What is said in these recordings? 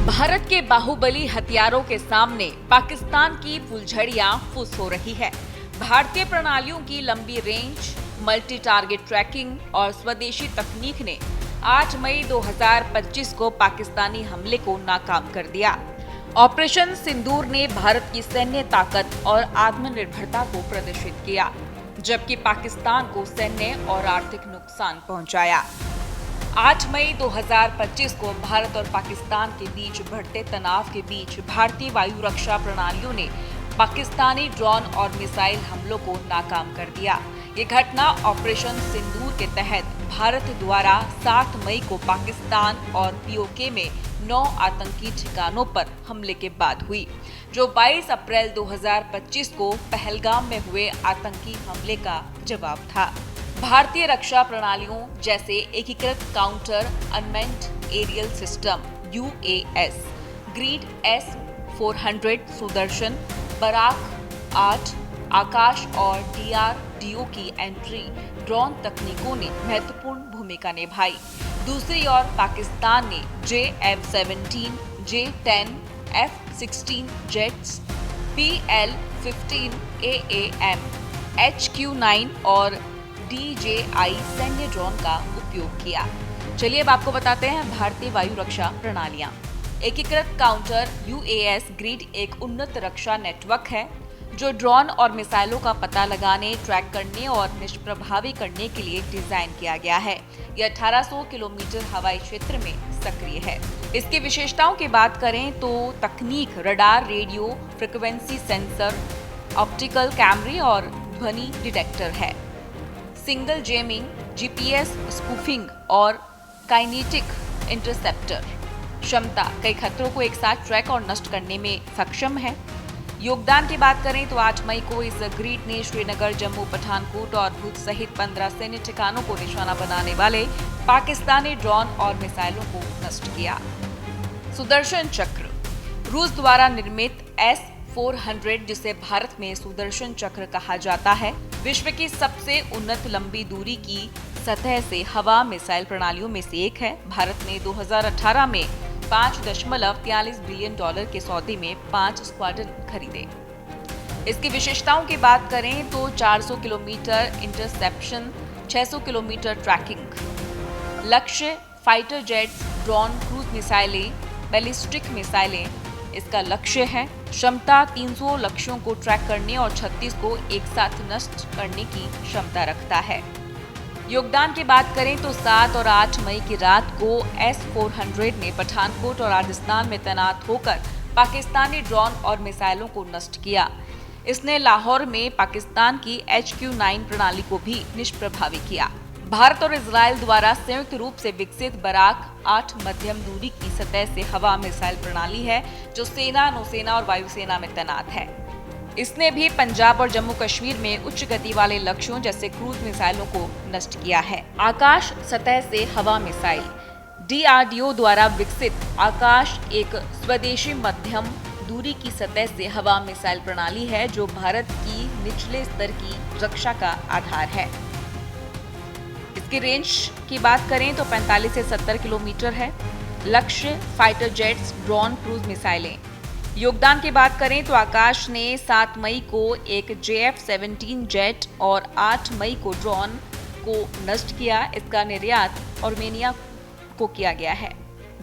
भारत के बाहुबली हथियारों के सामने पाकिस्तान की फुलझड़ियां फुस हो रही है। भारतीय प्रणालियों की लंबी रेंज, मल्टी टारगेट ट्रैकिंग और स्वदेशी तकनीक ने 8 मई 2025 को पाकिस्तानी हमले को नाकाम कर दिया। ऑपरेशन सिंदूर ने भारत की सैन्य ताकत और आत्मनिर्भरता को प्रदर्शित किया, जबकि पाकिस्तान को सैन्य और आर्थिक नुकसान पहुंचाया। 8 मई 2025 को भारत और पाकिस्तान के बीच बढ़ते तनाव के बीच भारतीय वायु रक्षा प्रणालियों ने पाकिस्तानी ड्रोन और मिसाइल हमलों को नाकाम कर दिया। ये घटना ऑपरेशन सिंदूर के तहत भारत द्वारा 7 मई को पाकिस्तान और पीओके में 9 आतंकी ठिकानों पर हमले के बाद हुई, जो 22 अप्रैल 2025 को पहलगाम में हुए आतंकी हमले का जवाब था। भारतीय रक्षा प्रणालियों जैसे एकीकृत counter unmanned aerial system UAS, grid S-400 Sudarshan, Barak 8, Akash और DRDO की एंट्री ड्रोन तकनीकों ने महत्वपूर्ण भूमिका निभाई। दूसरी ओर पाकिस्तान ने JF-17, J-10, F-16 jets, PL-15 AAM, HQ-9 और DJI सैन्य ड्रोन का उपयोग किया। चलिए अब आपको बताते हैं भारतीय वायु रक्षा प्रणालियां। एकीकृत काउंटर UAS ग्रिड एक उन्नत रक्षा नेटवर्क है जो ड्रोन और मिसाइलों का पता लगाने, ट्रैक करने और निष्प्रभावी करने के लिए डिजाइन किया गया है। यह 1800 किलोमीटर हवाई क्षेत्र में सक्रिय है। इसकी विशेषताओं की बात करें तो तकनीक radar, radio frequency sensor, optical कैमरे और ध्वनि डिटेक्टर है। सिंगल जेमिंग, GPS स्पूफिंग और काइनेटिक इंटरसेप्टर क्षमता कई खतरों को एक साथ ट्रैक और नष्ट करने में सक्षम है। योगदान की बात करें तो 8 मई को इस ग्रिड ने श्रीनगर, जम्मू, पठानकोट और भूत सहित 15 सैन्य ठिकानों को निशाना बनाने वाले पाकिस्तानी ड्रोन और मिसाइलों को नष्ट किया। सुदर्शन चक्र रूस द्वारा निर्मित S-400, जिसे भारत में सुदर्शन चक्र कहा जाता है, विश्व की सबसे उन्नत लंबी दूरी की सतह से हवा मिसाइल प्रणालियों में से एक है। भारत ने 2018 में $5.43 बिलियन के सौदे में 5 स्क्वाड्रन खरीदे। इसकी विशेषताओं की बात करें तो 400 किलोमीटर इंटरसेप्शन, 600 किलोमीटर ट्रैकिंग, लक्ष्य फाइटर जेट्स, ड्रोन, क्रूज मिसाइलें, बैलिस्टिक मिसाइलें इसका लक्ष्य है। क्षमता 300 लक्ष्यों को ट्रैक करने और 36 को एक साथ नष्ट करने की क्षमता रखता है। योगदान की बात करें तो 7 और 8 मई की रात को S-400 ने पठानकोट और राजस्थान में तैनात होकर पाकिस्तानी ड्रोन और मिसाइलों को नष्ट किया। इसने लाहौर में पाकिस्तान की HQ-9 प्रणाली को भी निष्प्रभावी किया। भारत और इजराइल द्वारा संयुक्त रूप से विकसित बराक 8 मध्यम दूरी की सतह से हवा मिसाइल प्रणाली है, जो सेना, नौसेना और वायुसेना में तैनात है। इसने भी पंजाब और जम्मू कश्मीर में उच्च गति वाले लक्ष्यों जैसे क्रूज मिसाइलों को नष्ट किया है। आकाश सतह से हवा मिसाइल DRDO द्वारा विकसित आकाश एक स्वदेशी मध्यम दूरी की सतह से हवा मिसाइल प्रणाली है, जो भारत की निचले स्तर की रक्षा का आधार है। इसकी रेंज की बात करें तो 45 से 70 किलोमीटर है। लक्ष्य फाइटर जेट्स, ड्रोन, क्रूज मिसाइलें। योगदान की बात करें तो आकाश ने 7 मई को एक JF-17 जेट और 8 मई को ड्रोन को नष्ट किया। इसका निर्यात आर्मेनिया को किया गया है।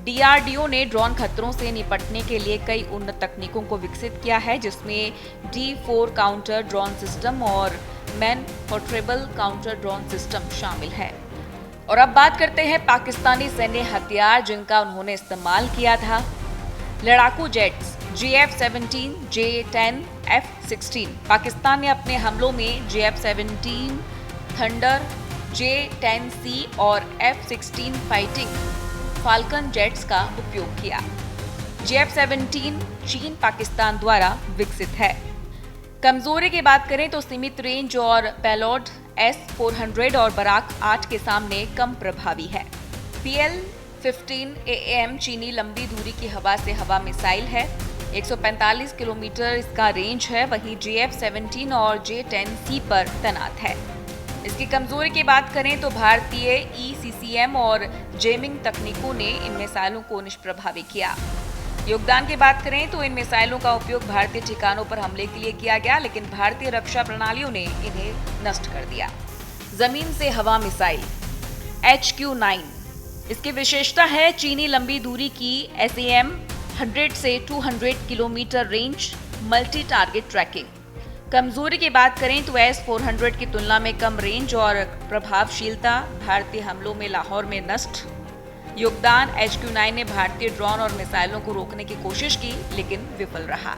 DRDO ने ड्रोन खतरों से निपटने के लिए कई उन्नत तकनीकों को विकसित किया है, जिसमें D4 काउंटर ड्रोन सिस्टम और man portable counter drone system शामिल है। और अब बात करते हैं पाकिस्तानी सैन्य हथियार जिनका उन्होंने इस्तेमाल किया था। लड़ाकू jets JF-17, J-10, F-16। Pakistan ने अपने हमलों में JF-17 थंडर, J-10C और F-16 फाइटिंग फाल्कन जेट्स का उपयोग किया। JF-17 चीन, पाकिस्तान द्वारा विकसित है। कमजोरी की बात करें तो सीमित रेंज और पेलोड S-400 और बराक 8 के सामने कम प्रभावी है। PL-15 AAM चीनी लंबी दूरी की हवा से हवा मिसाइल है। 145 किलोमीटर इसका रेंज है। वहीं JF-17 और J-10C पर तैनात है। इसकी कमजोरी की बात करें तो भारतीय ECCM और जेमिंग तकनीकों ने इन मिसाइलों को निष्प्रभावी किया। योगदान की बात करें तो इन मिसाइलों का उपयोग भारतीय ठिकानों पर हमले के लिए किया गया, लेकिन भारतीय रक्षा प्रणालियों ने इन्हें नष्ट कर दिया। जमीन से हवा मिसाइल HQ-9, इसकी विशेषता है चीनी लंबी दूरी की SAM 100 से 200 kilometre range multi target tracking. कमजोरी की बात करें तो S-400 की तुलना में कम रेंज और प्रभावशीलता, भारतीय हमलों में लाहौर में नष्ट। योगदान HQ-9 ने भारतीय ड्रोन और मिसाइलों को रोकने की कोशिश की, लेकिन विफल रहा।